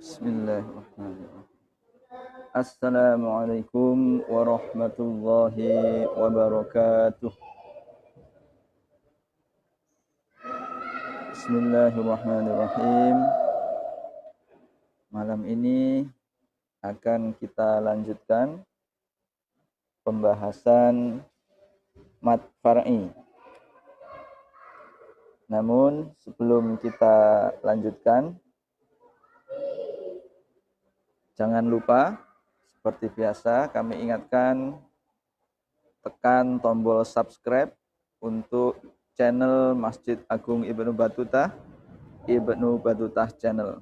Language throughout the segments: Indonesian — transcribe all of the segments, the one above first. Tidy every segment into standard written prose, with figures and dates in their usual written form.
Bismillahirrahmanirrahim. Assalamualaikum warahmatullahi wabarakatuh. Bismillahirrahmanirrahim. Malam ini akan kita lanjutkan pembahasan mad far'i. Namun sebelum kita lanjutkan, jangan lupa seperti biasa kami ingatkan tekan tombol subscribe untuk channel Masjid Agung Ibnu Battuta Channel.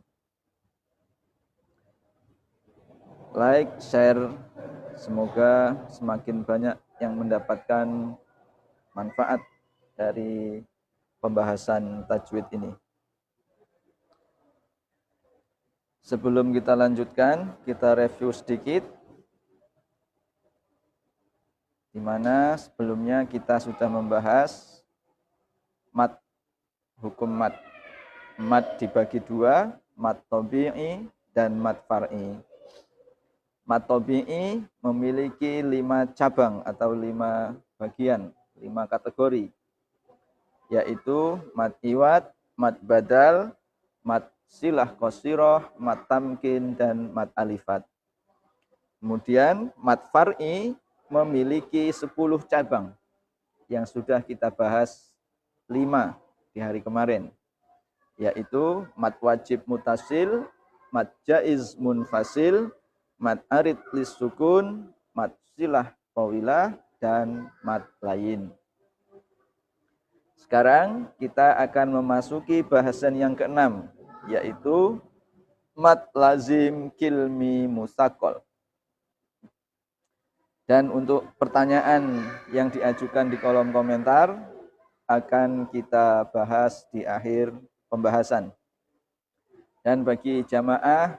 Like, share, semoga semakin banyak yang mendapatkan manfaat dari pembahasan tajwid ini. Sebelum kita lanjutkan, kita review sedikit, di mana sebelumnya kita sudah membahas mad, hukum mad. Mad dibagi dua, mad tabi'i dan mad far'i. Mad tabi'i memiliki 5 cabang atau 5 bagian, 5 kategori, yaitu mad iwad, mad badal, mad silah qasirah, mad tamkin, dan mad alifat. Kemudian mad far'i memiliki 10 cabang yang sudah kita bahas 5 di hari kemarin, yaitu mad wajib mutasil, mad jaiz munfasil, mad arid lissukun, mad silah tawilah, dan mad lain. Sekarang kita akan memasuki bahasan yang ke-6, yaitu mad lazim kilmi musakol. Dan untuk pertanyaan yang diajukan di kolom komentar akan kita bahas di akhir pembahasan. Dan bagi jamaah,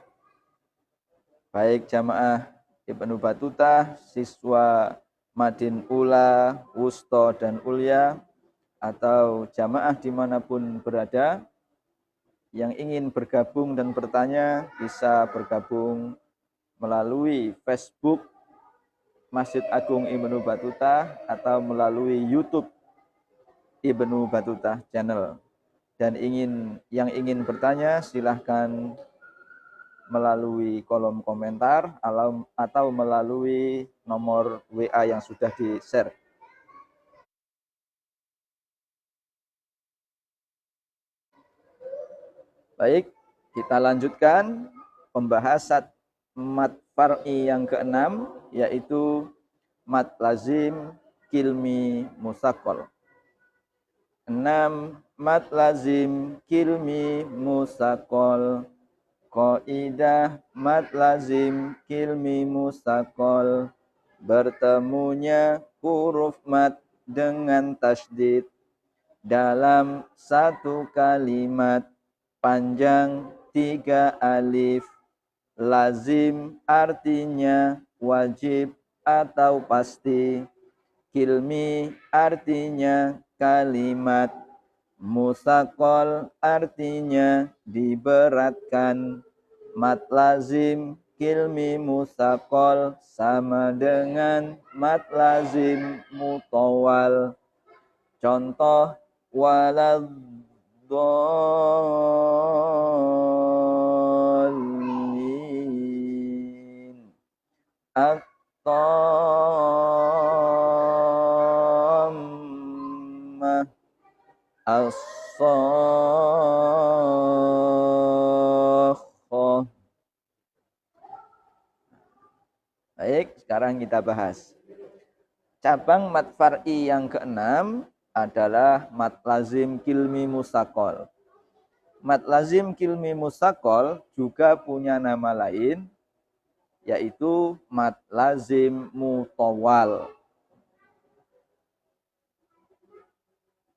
baik jamaah Ibnu Battuta, siswa Madin Ula, Wusto, dan Ulya, atau jamaah dimanapun berada, yang ingin bergabung dan bertanya bisa bergabung melalui Facebook Masjid Agung Ibnu Battuta atau melalui YouTube Ibnu Battuta Channel. Dan yang ingin bertanya silahkan melalui kolom komentar atau melalui nomor WA yang sudah di-share. Baik, kita lanjutkan pembahasan mad far'i yang ke-6, yaitu mad lazim kilmi musakol. 6. Mad lazim kilmi musakol. Qaidah mad lazim kilmi musakol, bertemunya huruf mad dengan tasydid dalam satu kalimat panjang 3 alif. Lazim artinya wajib atau pasti. Kilmi artinya kalimat. Musakol artinya diberatkan. Mad lazim kilmi musakol sama dengan mad lazim mutawal. Contoh waladdallin, at-tammah, as-sakhah. Baik, sekarang kita bahas cabang mad far'i yang ke-6 adalah mad lazim kilmi musakol. Mad lazim kilmi musakol juga punya nama lain, yaitu mad lazim mutawal.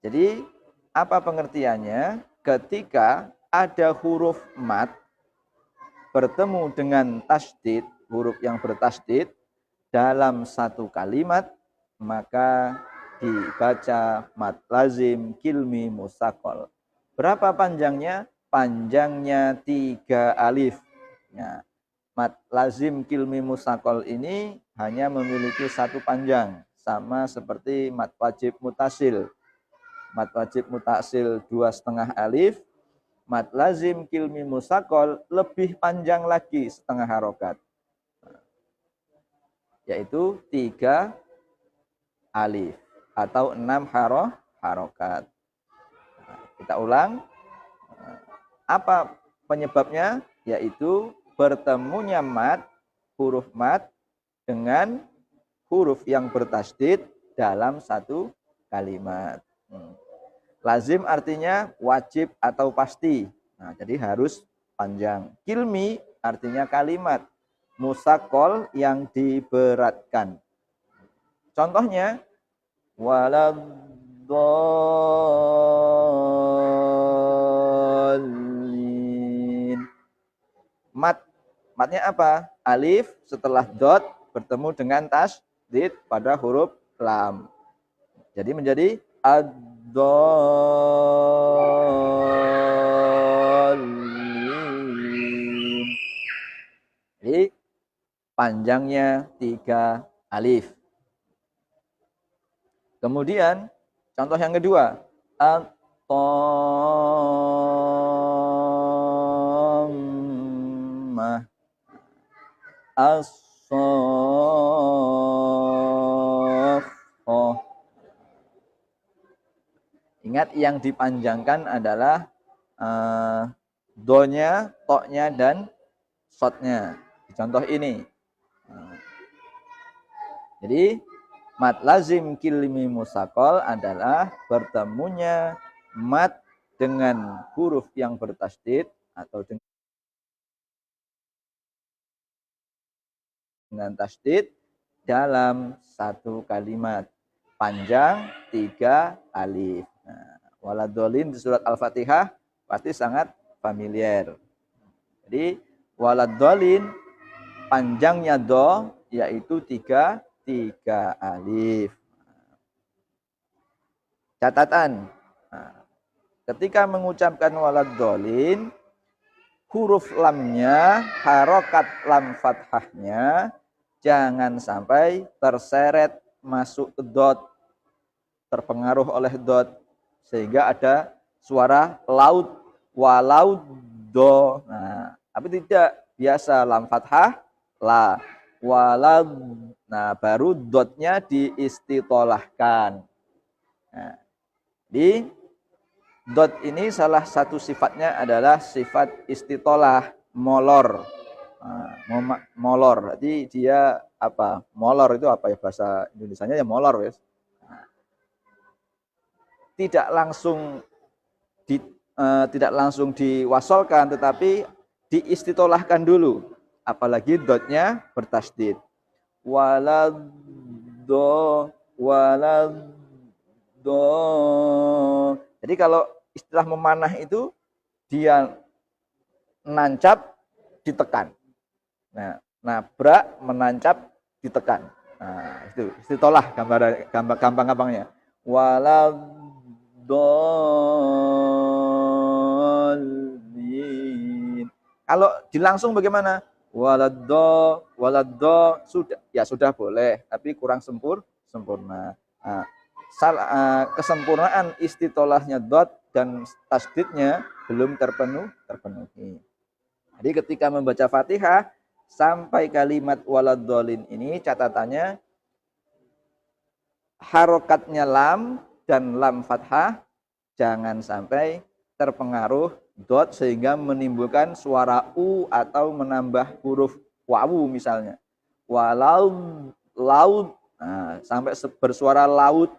Jadi, apa pengertiannya? Ketika ada huruf mad bertemu dengan tasydid, huruf yang bertasydid dalam satu kalimat, maka dibaca mad lazim kilmi musakol. Berapa panjangnya? Panjangnya 3 alif. Ya, mad lazim kilmi musakol ini hanya memiliki satu panjang, sama seperti mad wajib mutasil. Mad wajib mutasil 2,5 alif, mad lazim kilmi musakol lebih panjang lagi setengah harokat, yaitu 3 alif atau 6 harokat. Kita ulang. Apa penyebabnya? Yaitu bertemunya huruf mad dengan huruf yang bertasydid dalam satu kalimat. Lazim artinya wajib atau pasti. Nah, jadi harus panjang. Kilmi artinya kalimat. Musakol yang diberatkan. Contohnya, waladhdallin. Matnya apa? Alif setelah dot bertemu dengan tasydid pada huruf lam. Jadi menjadi ad-dallin. Jadi panjangnya 3 alif. Kemudian contoh yang kedua, at-tammah, as-saffah. Ingat yang dipanjangkan adalah do-nya, to-nya, dan shot-nya. Di contoh ini. Jadi mad lazim kilmi musakol adalah bertemunya mad dengan huruf yang bertasydid atau dengan tasydid dalam satu kalimat. Panjang 3 alif. Nah, waladhdallin di surat Al-Fatihah pasti sangat familiar. Jadi waladhdallin panjangnya do yaitu 3 alif. Catatan, ketika mengucapkan waladhdallin, huruf lamnya, harokat lam fathahnya jangan sampai terseret masuk ke dot, terpengaruh oleh dot, sehingga ada suara laut, walaud do. Nah, tapi tidak, biasa lam fathah la, walad. Nah, baru dotnya diistitolahkan. Nah, di dot ini salah satu sifatnya adalah sifat istitolah, molor. Nah, molor. Jadi dia apa? Molor itu apa ya bahasa Indonesianya, ya molor, wes. Nah, tidak langsung diwasolkan, tetapi diistitolahkan dulu. Apalagi dotnya bertasydid. Waladdo. Jadi kalau istilah memanah itu dia nancap ditekan. Nah, nabrak, menancap, ditekan. Nah, itu istitolah gampang-gampangnya. Waladhdallin. Kalau dilangsung bagaimana? Waladdo sudah, ya sudah boleh, tapi kurang sempurna. Nah, kesempurnaan istitolahnya dot dan tasdidnya belum terpenuhi. Jadi ketika membaca Fatihah sampai kalimat waladhdallin ini, catatannya harokatnya lam dan lam fathah jangan sampai terpengaruh dot sehingga menimbulkan suara u atau menambah huruf wawu misalnya. Laut, nah, sampai bersuara laut,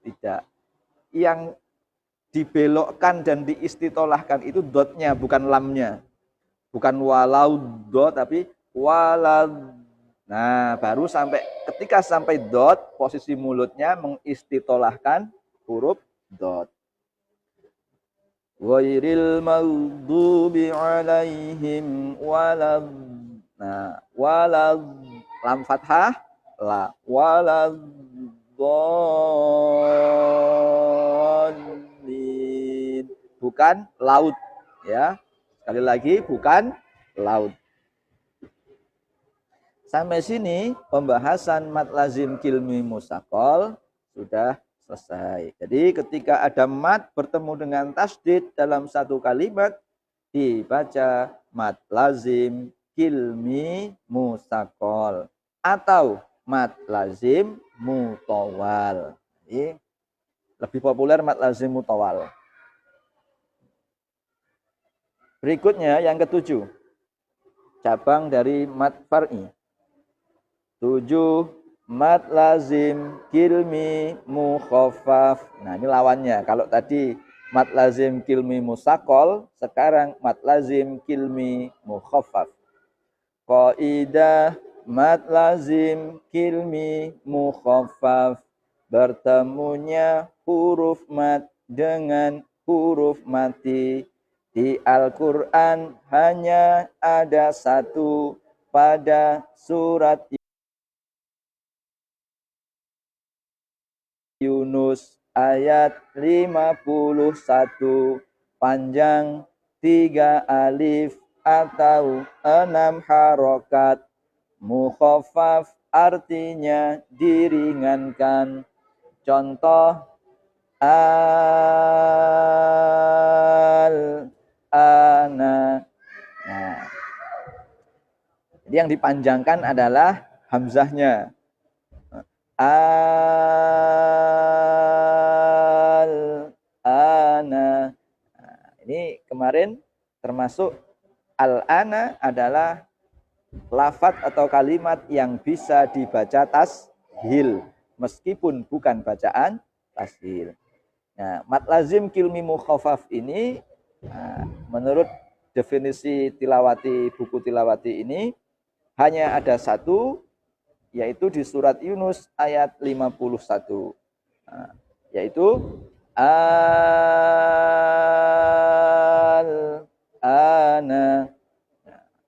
tidak. Yang dibelokkan dan diistitolahkan itu dotnya, bukan lamnya. Bukan walau dot, tapi walad. Nah, baru ketika sampai dot, posisi mulutnya mengistitolahkan huruf dot. Ghairil maghdubi alaihim walad. Nah, walad lam fathah la, walad dallin, bukan laut, ya. Sekali lagi, bukan laut. Sampai sini pembahasan mad lazim kilmi musakol sudah selesai. Jadi ketika ada mad bertemu dengan tasdid dalam satu kalimat, dibaca mad lazim kilmi musakol atau mad lazim mutawal. Jadi lebih populer mad lazim mutawal. Berikutnya yang ketujuh, cabang dari mad far'i. 7 mad lazim kilmi mukhaffaf. Nah, ini lawannya. Kalau tadi mad lazim kilmi musakol, sekarang mad lazim kilmi mukhaffaf. Qaidah mad lazim kilmi mukhaffaf, bertemunya huruf mad dengan huruf mati. Di Al-Quran hanya ada satu pada surat Yunus ayat 51, panjang 3 alif atau 6 harokat. Mukhaffaf artinya diringankan. Contoh al-ana. Nah, jadi yang dipanjangkan adalah hamzahnya. Al-ana. Nah, ini kemarin termasuk al-ana adalah lafaz atau kalimat yang bisa dibaca tashil meskipun bukan bacaan tashil. Nah, mad lazim kilmi mukhaffaf ini menurut definisi tilawati, buku tilawati ini hanya ada satu, yaitu di surat Yunus ayat 51. Yaitu al-ana.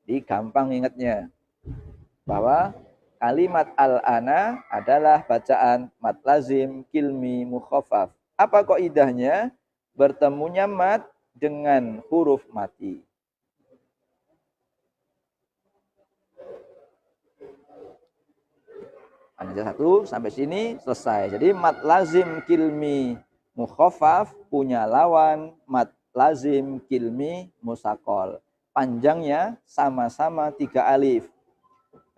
Jadi gampang ingatnya bahwa kalimat al-ana adalah bacaan mad lazim kilmi mukhaffaf. Apa kaidahnya? Bertemunya mad dengan huruf mati. Ada satu, sampai sini selesai. Jadi mad lazim kilmi mukhaffaf punya lawan mad lazim kilmi musakol. Panjangnya sama-sama 3 alif.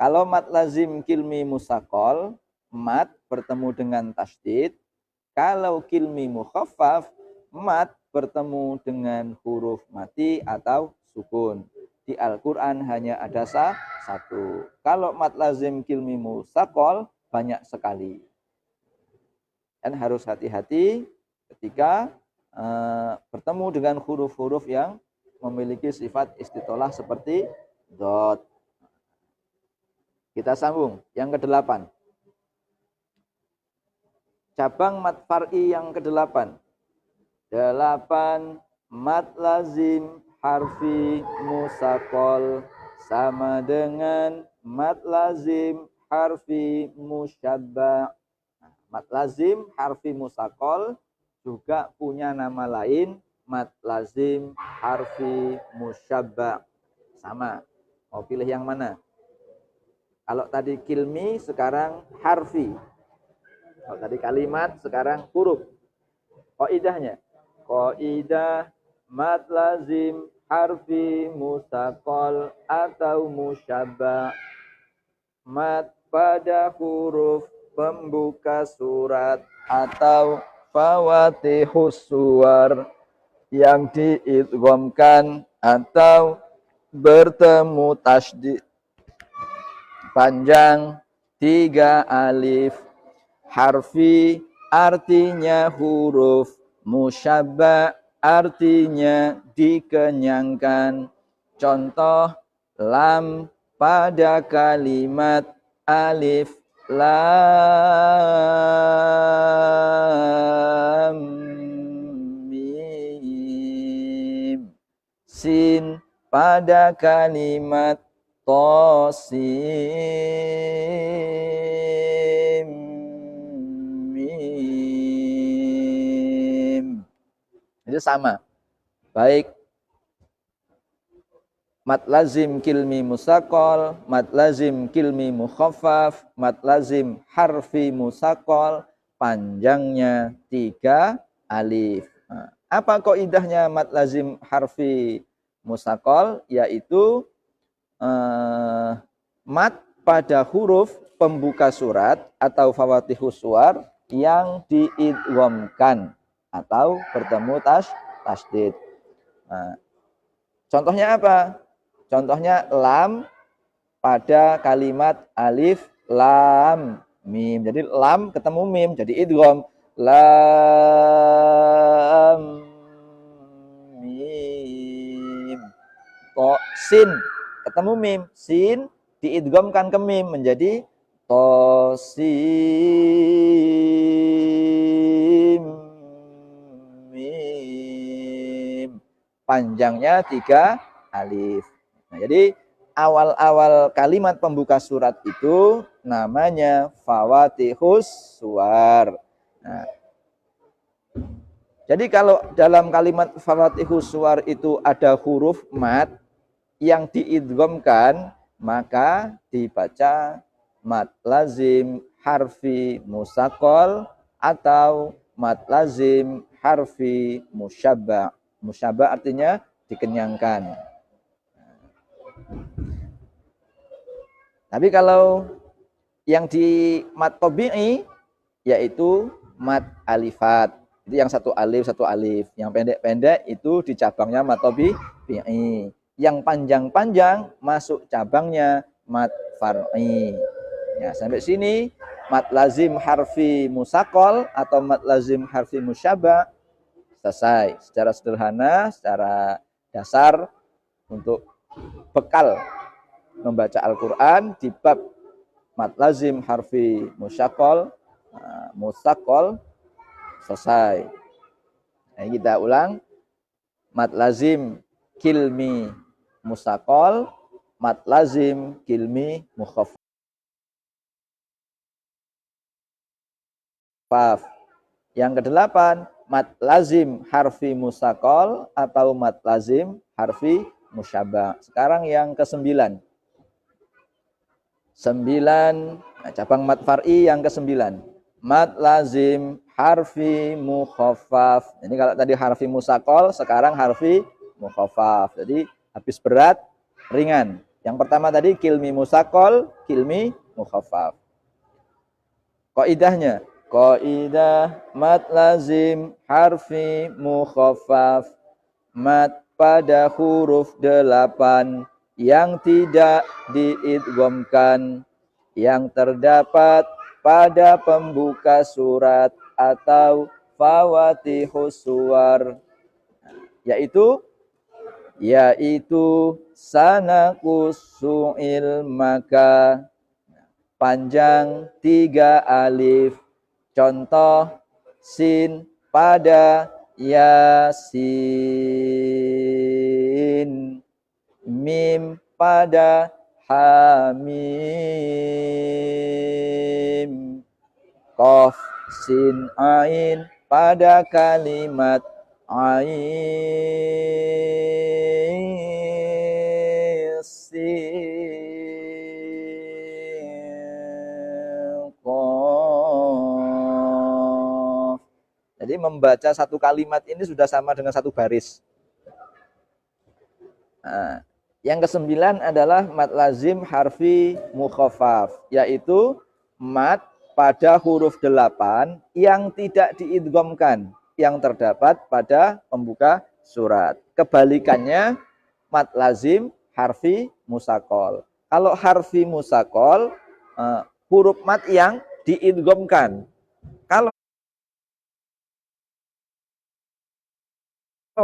Kalau mad lazim kilmi musakol, mad bertemu dengan tasdid. Kalau kilmi mukhaffaf, mad bertemu dengan huruf mati atau sukun. Di Al-Quran hanya ada satu. Kalau mad lazim kilmi musakol banyak sekali. Dan harus hati-hati ketika bertemu dengan huruf-huruf yang memiliki sifat istitolah seperti dot. Kita sambung yang ke-8. Cabang mad far'i yang ke-8. 8 mad lazim harfi musakol sama dengan mad lazim harfi musyabba. Mad lazim harfi musakol juga punya nama lain mad lazim harfi musyabba. Sama. Mau pilih yang mana? Kalau tadi kilmi, sekarang harfi. Kalau tadi kalimat, sekarang huruf. Qaidahnya. Qaidah mad lazim harfi musakol atau musyabba. Mad pada huruf pembuka surat atau fawatihus suwar yang diidghamkan atau bertemu tasydid panjang 3 alif. Harfi artinya huruf, musyabba artinya dikenyangkan. Contoh lam pada kalimat alif lam mim. Sin pada kalimat tosim mim. Itu sama. Baik Mad lazim kilmi musakol, mad lazim kilmi mukhaffaf, mad lazim harfi musakol, panjangnya 3 alif. Nah, apa kaidahnya mad lazim harfi musakol? Yaitu mad pada huruf pembuka surat atau fawatihus suwar yang diidghamkan atau bertemu tasdid. Nah, contohnya apa? Contohnya lam pada kalimat alif lam mim. Jadi lam ketemu mim jadi idgham. Lam mim. To sin ketemu mim. Sin diidghamkan ke mim menjadi to sim mim. Panjangnya 3 alif. Nah, jadi awal-awal kalimat pembuka surat itu namanya fawatihus suwar. Nah, jadi kalau dalam kalimat fawatihus suwar itu ada huruf mad yang diidghamkan, maka dibaca mad lazim harfi musakol atau mad lazim harfi musyabba. Musyabba artinya dikenyangkan. Tapi kalau yang di mad tabi'i yaitu mad alifat. Itu yang satu alif. Yang pendek-pendek itu di cabangnya mad tabi'i. Yang panjang-panjang masuk cabangnya mad far'i. Ya, sampai sini mad lazim harfi musakol atau mad lazim harfi musyabba selesai. Secara sederhana, secara dasar untuk bekal membaca Al-Quran di bab mad lazim harfi musakol selesai. Nah, kita ulang. Mad lazim kilmi musakol, mad lazim kilmi mukhaffaf. Yang kedelapan, mad lazim harfi musakol atau mad lazim harfi musyabba. Sekarang yang ke-9. 9, cabang mad far'i yang ke-9. Mad lazim harfi mukhaffaf. Ini kalau tadi harfi musakol, sekarang harfi mukhaffaf. Jadi habis berat, ringan. Yang pertama tadi kilmi musakol, kilmi mukhaffaf. Qaidahnya, qaidah mad lazim harfi mukhaffaf. Mad pada huruf 8 yang tidak diidghamkan, yang terdapat pada pembuka surat atau fawatihus suwar, yaitu sanakusu ilmaka, panjang 3 alif. Contoh sin pada yasin, mim pada hamim, qaf sin ain pada kalimat ain sin qaf. Jadi membaca satu kalimat ini sudah sama dengan satu baris. Nah, yang ke-9 adalah mad lazim harfi mukhaffaf, yaitu mad pada huruf 8 yang tidak diidghamkan, yang terdapat pada pembuka surat. Kebalikannya mad lazim harfi musakol. Kalau harfi musakol, huruf mad yang diidghamkan. Kalau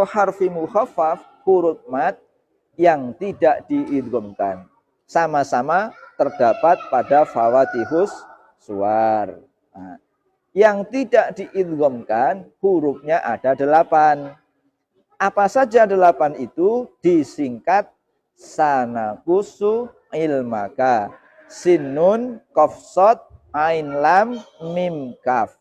harfi mukhaffaf, huruf mad yang tidak diidghamkan, sama-sama terdapat pada fawatihus suwar. Nah, yang tidak diidghamkan hurufnya ada 8. Apa saja 8 itu? Disingkat sanakusu ilmaka. Sin nun qaf shad ain lam mim kaf.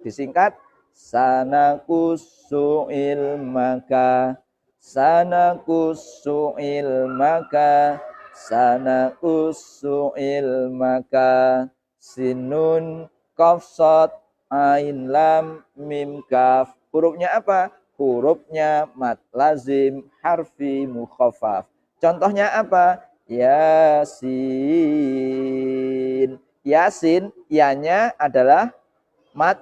Disingkat sanakusu ilmaka. Sanakussu ilmaka, sanakussu ilmaka. Sinun qaf shad ain lam mim kaf. Hurufnya apa? Hurufnya mad lazim harfi mukhaffaf. Contohnya apa? Yasin. Yasin, ya-nya adalah mad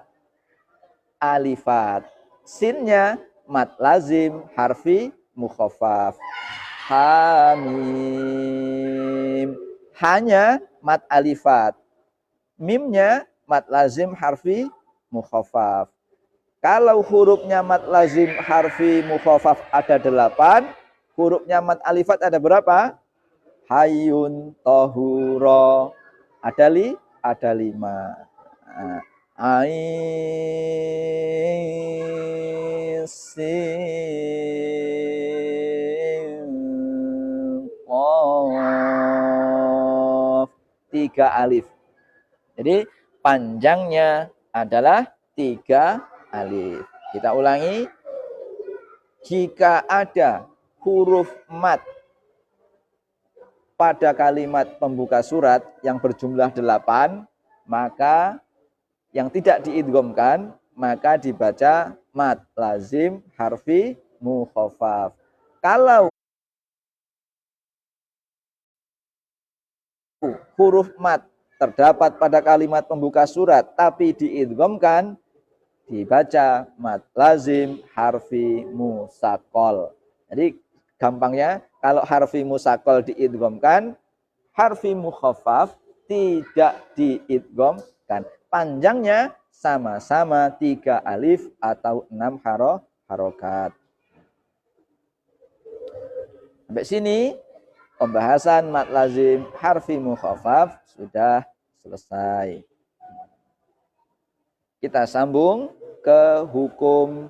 alifat. Sinnya mad lazim harfi mukhaffaf. Hamim. Hanya mad alifat. Mimnya mad lazim harfi mukhaffaf. Kalau hurufnya mad lazim harfi mukhaffaf ada 8, hurufnya mad alifat ada berapa? Hayyun tahura. Ada 5. Nah, Ain sin qaf. 3 alif. Jadi panjangnya adalah 3 alif. Kita ulangi. Jika ada huruf mad pada kalimat pembuka surat yang berjumlah 8, maka yang tidak diidghamkan maka dibaca mad lazim harfi mukhaffaf. Kalau huruf mad terdapat pada kalimat pembuka surat tapi diidghamkan, dibaca mad lazim harfi musaqqal. Jadi gampangnya kalau harfi musaqqal diidghamkan, harfi mukhaffaf tidak diidghamkan. Panjangnya sama-sama 3 alif atau 6 harokat. Sampai sini pembahasan mad lazim harfi mukhaffaf sudah selesai. Kita sambung ke hukum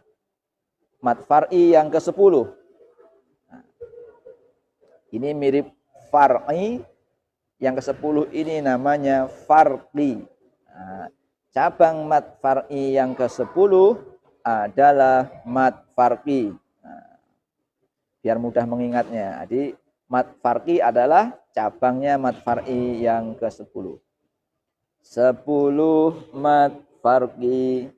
mad far'i yang ke-10. Nah, ini mirip far'i. Yang ke-10 ini namanya farqi. Nah, cabang mad far'i yang ke-10 adalah mad farqi. Nah, biar mudah mengingatnya. Jadi mad farqi adalah cabangnya mad far'i yang ke-10. 10 mad farqi.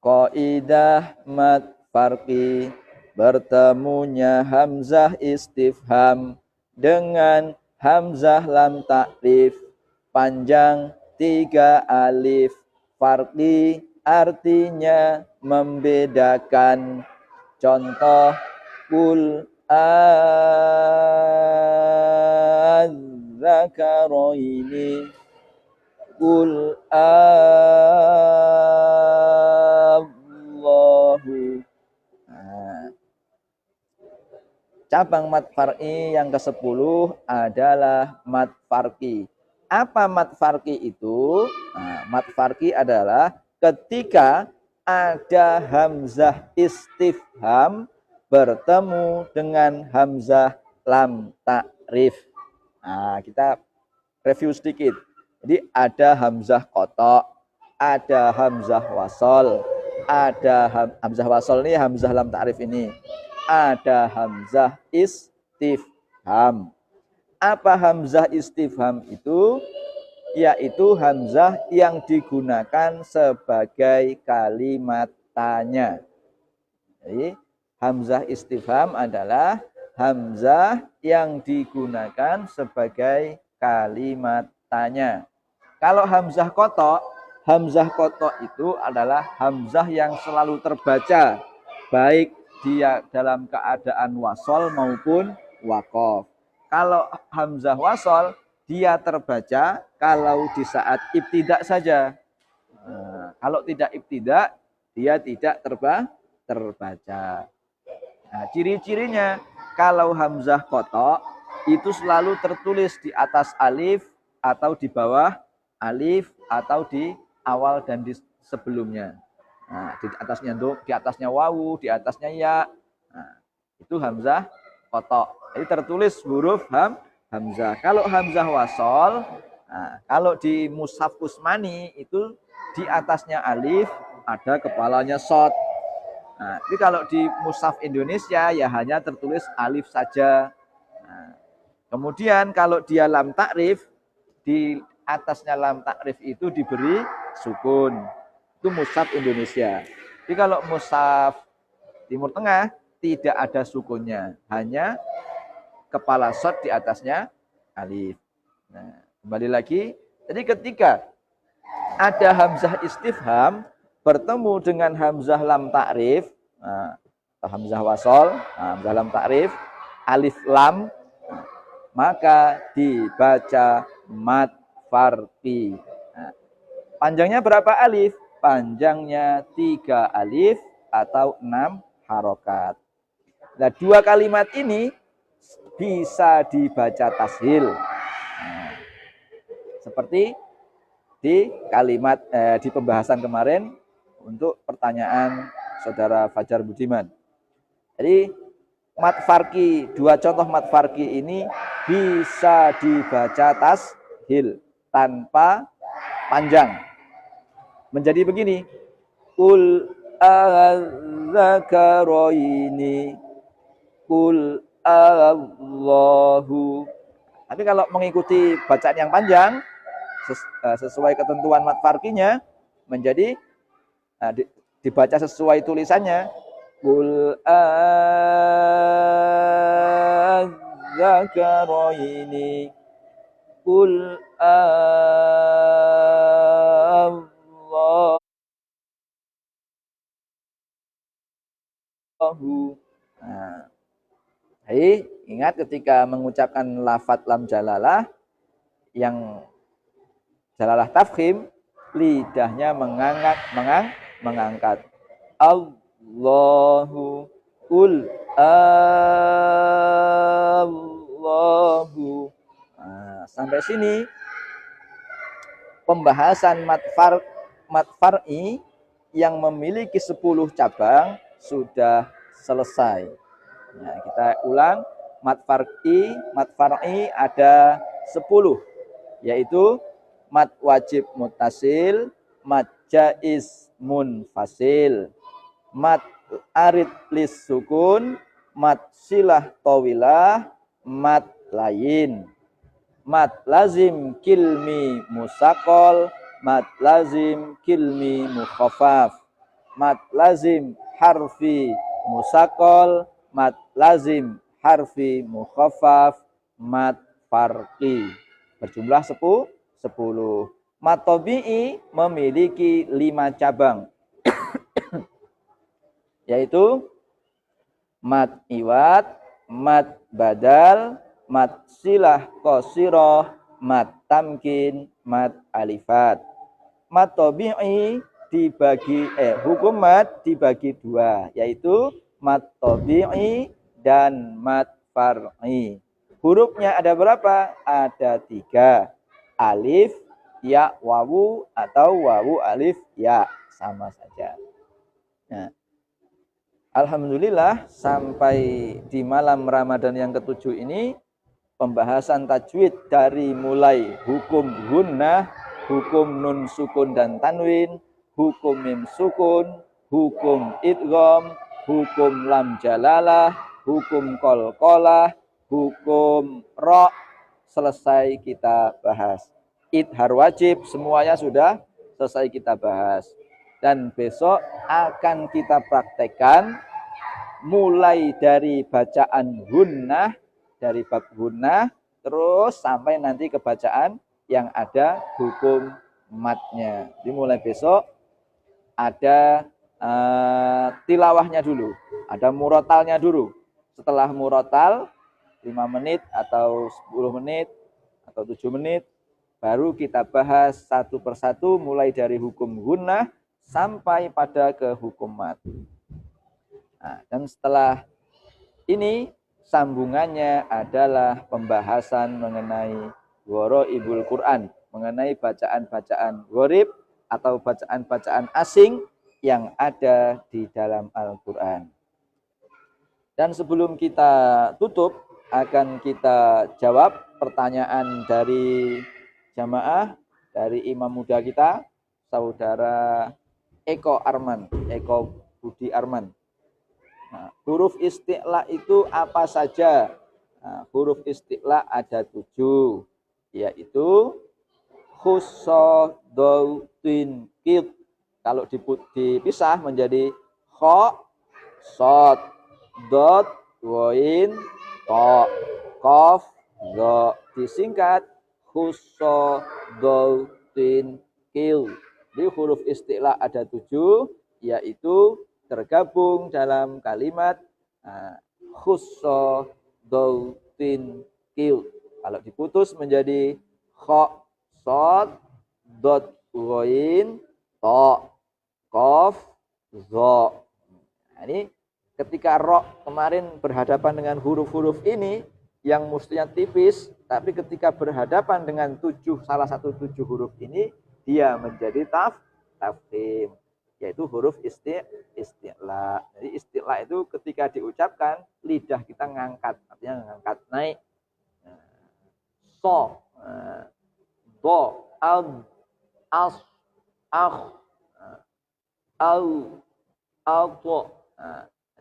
Qaidah mad farqi. Bertemunya hamzah istifham dengan hamzah lam ta'rif. Panjang 3 alif. Farqi artinya membedakan. Contoh kul az-zakaraini, kul Allahu. Cabang mad far'i yang ke-10 adalah mad farqi. Apa mad farqi itu? Nah, mad farqi adalah ketika ada hamzah istifham bertemu dengan hamzah lam ta'rif. Nah, kita review sedikit. Jadi ada hamzah qata', ada hamzah wasol, ada hamzah wasol ini hamzah lam ta'rif ini. Ada hamzah istifham. Apa hamzah istifham itu? Yaitu hamzah yang digunakan sebagai kalimat tanya. Jadi hamzah istifham adalah hamzah yang digunakan sebagai kalimat tanya. Kalau hamzah qata' itu adalah hamzah yang selalu terbaca, baik dia dalam keadaan wasol maupun waqaf. Kalau hamzah wasol, dia terbaca kalau di saat ibtidak saja. Nah, kalau tidak ibtidak, dia tidak terbaca. Nah, ciri-cirinya kalau hamzah qata' itu selalu tertulis di atas alif atau di bawah alif atau di awal dan di sebelumnya. Nah, di atasnya wawu, di atasnya ya. Nah, itu hamzah qata'. Jadi tertulis huruf hamzah. Kalau hamzah wasol, nah, kalau di mushaf Utsmani itu di atasnya alif, ada kepalanya shad. Nah, tapi kalau di mushaf Indonesia ya hanya tertulis alif saja. Nah, kemudian kalau dia lam takrif, di atasnya lam takrif itu diberi sukun. Itu mushaf Indonesia. Jadi kalau mushaf Timur Tengah tidak ada sukunnya, hanya kepala shad di atasnya alif. Nah, kembali lagi, jadi ketika ada hamzah istifham bertemu dengan hamzah lam takrif, nah, hamzah wasol, nah, hamzah lam takrif, alif lam, nah, maka dibaca mad farqi. Nah, panjangnya berapa alif? Panjangnya 3 alif atau 6 harokat. Nah, 2 kalimat ini bisa dibaca tashil. Nah, seperti di kalimat di pembahasan kemarin untuk pertanyaan saudara Fajar Budiman. Jadi mad farqi, 2 contoh mad farqi ini bisa dibaca tashil tanpa panjang. Menjadi begini. Qul adzakaraini qul Allahu. Tapi kalau mengikuti bacaan yang panjang sesuai ketentuan mad farqinya menjadi dibaca sesuai tulisannya. Qul adzakaraini qul Allahu. Nah, jadi ingat ketika mengucapkan lafadz lam jalalah yang jalalah tafkhim, lidahnya mengangkat. Allahu qul Allahu. Nah, sampai sini pembahasan mad far'i yang memiliki 10 cabang sudah selesai. Nah, kita ulang, mad far'i ada 10, yaitu mad wajib muttasil, mad jaiz munfasil, mad arid lis sukun, mad silah tawilah, mad lain, mad lazim kilmi musaqal, mad lazim kilmi mukhaffaf, mad lazim harfi musaqal, mad lazim harfi mukhaffaf, mad farqi. Berjumlah 10. Mad tabi'i memiliki 5 cabang. Yaitu mad iwad, mad badal, mad silah qasirah, mad tamkin, mad alifat. Mad tabi'i dibagi hukum mad dibagi 2, yaitu mad tabi'i dan mad far'i. Hurufnya ada berapa? Ada 3. Alif, ya, wawu, atau wawu, alif, ya. Sama saja. Nah, alhamdulillah sampai di malam Ramadan yang ke-7 ini pembahasan tajwid dari mulai hukum gunnah, hukum nun sukun dan tanwin, hukum mim sukun, hukum idgham, hukum lam jalalah, hukum qalqalah, hukum ra selesai kita bahas. Idhar wajib semuanya sudah selesai kita bahas. Dan besok akan kita praktekkan mulai dari bacaan gunnah, dari bab gunnah, terus sampai nanti ke bacaan yang ada hukum matnya. Jadi mulai besok ada tilawahnya dulu, ada murotalnya dulu. Setelah murotal 5 menit atau 10 menit atau 7 menit baru kita bahas satu persatu mulai dari hukum gunnah sampai pada ke hukum mat. Nah, dan setelah ini sambungannya adalah pembahasan mengenai gharaibul Quran, mengenai bacaan-bacaan gharib atau bacaan-bacaan asing yang ada di dalam Al-Quran. Dan sebelum kita tutup, akan kita jawab pertanyaan dari jamaah, dari imam muda kita, saudara Eko Budi Arman. Nah, huruf isti'la itu apa saja? Nah, huruf isti'la ada 7, yaitu khusso, dau, tin, kit. Kalau dipisah menjadi kho, sod, dot, woin, to, kof, do. Disingkat khusso, dau, tin, kil. Jadi huruf isti'la ada 7, yaitu tergabung dalam kalimat khusso, dau, tin, kil. Kalau diputus menjadi kho, sod, dot, woin, to, kof, zo. Nah, ini ketika ro kemarin berhadapan dengan huruf-huruf ini yang mestinya tipis, tapi ketika berhadapan dengan salah satu 7 huruf ini, dia menjadi tafkhim, yaitu huruf isti'la. Jadi isti'la itu ketika diucapkan, lidah kita ngangkat, artinya ngangkat naik. So, do, al, as, akh, al, to.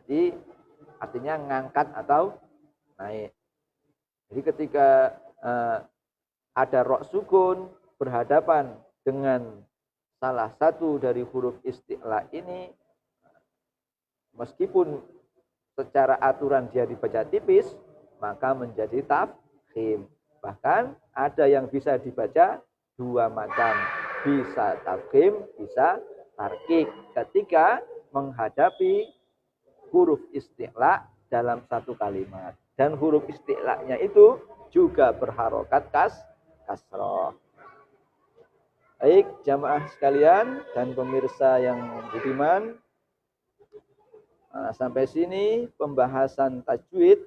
Jadi artinya ngangkat atau naik. Jadi ketika ada ro sukun berhadapan dengan salah satu dari huruf isti'la ini, meskipun secara aturan dia dibaca tipis, maka menjadi tafkhim. Bahkan ada yang bisa dibaca 2 macam, bisa tafkhim, bisa tarkik ketika menghadapi huruf isti'la dalam satu kalimat. Dan huruf isti'la'nya itu juga berharokat kasroh. Baik, jamaah sekalian dan pemirsa yang budiman, sampai sini pembahasan tajwid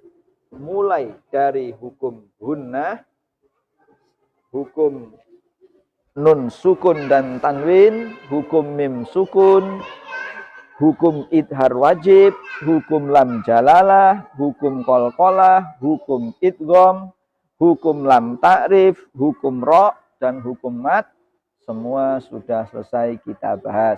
mulai dari hukum gunnah, hukum nun sukun dan tanwin, hukum mim sukun, hukum idhar wajib, hukum lam jalalah, hukum qalqalah, hukum idgham, hukum lam ta'rif, hukum ro, dan hukum mat. Semua sudah selesai kita bahas.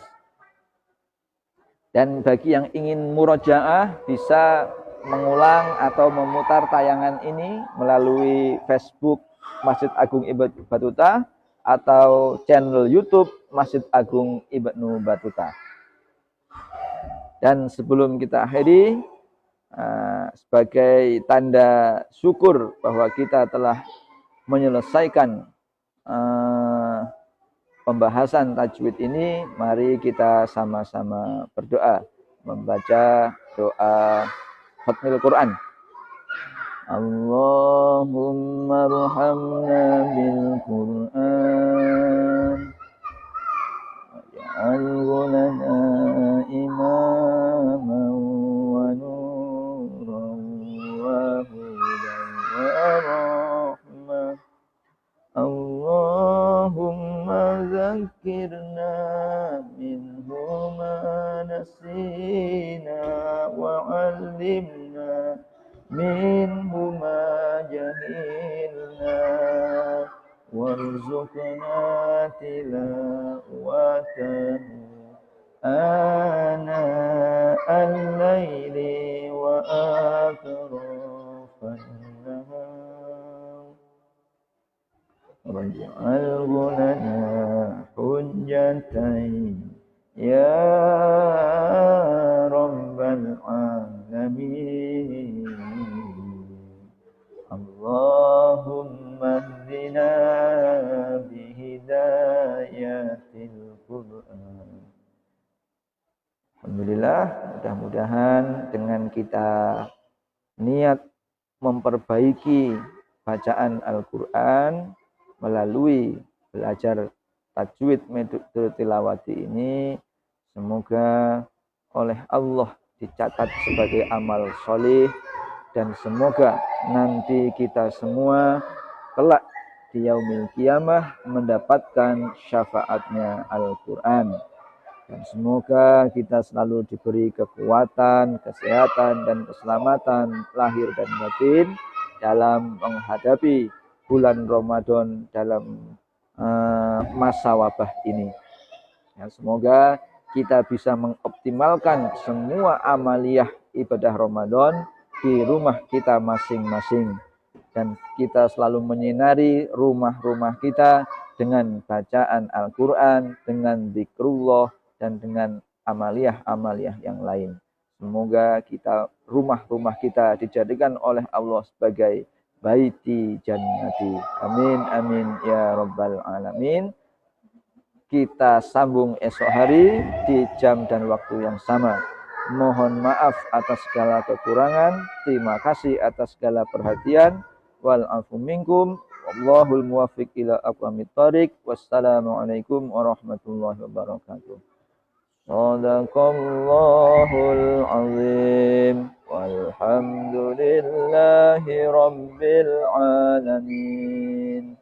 Dan bagi yang ingin murojaah bisa mengulang atau memutar tayangan ini melalui Facebook Masjid Agung Ibnu Battuta atau channel YouTube Masjid Agung Ibnu Battuta. Dan sebelum kita akhiri, sebagai tanda syukur bahwa kita telah menyelesaikan pembahasan tajwid ini, mari kita sama-sama berdoa, membaca doa khatmil Quran. Allahumma arhamna bil Quran waj'alhu lana imaman wa nuran wa hudan wa rahmah. Allahumma zakkirna minhu ma nasina wa 'allimna minhu ma jahilna warzuqna tilawatahu ana al-laili wa atrafan nahar waj'alhu lana hujjatan ya rabbal alamin. Allahumma hdina bihidayatil Qur'an. Alhamdulillah, mudah-mudahan dengan kita niat memperbaiki bacaan Al-Quran melalui belajar tajwid metode tilawati ini, semoga oleh Allah dicatat sebagai amal soleh, dan semoga nanti kita semua kelak di yaumil qiyamah mendapatkan syafaatnya Al-Quran. Dan semoga kita selalu diberi kekuatan, kesehatan, dan keselamatan lahir dan batin dalam menghadapi bulan Ramadan dalam masa wabah ini. Ya, semoga kita bisa mengoptimalkan semua amaliyah ibadah Ramadan di rumah kita masing-masing. Dan kita selalu menyinari rumah-rumah kita dengan bacaan Al-Quran, dengan zikrullah, dan dengan amaliyah-amaliyah yang lain. Semoga rumah-rumah kita dijadikan oleh Allah sebagai baiti jannati. Amin, amin, ya rabbal alamin. Kita sambung esok hari di jam dan waktu yang sama. Mohon maaf atas segala kekurangan. Terima kasih atas segala perhatian. Wal afu minkum. Wallahul muwaffiq ila aqwamit thoriq. Wassalamualaikum warahmatullahi wabarakatuh. Shadaqallahul azim. Walhamdulillahi rabbil alamin.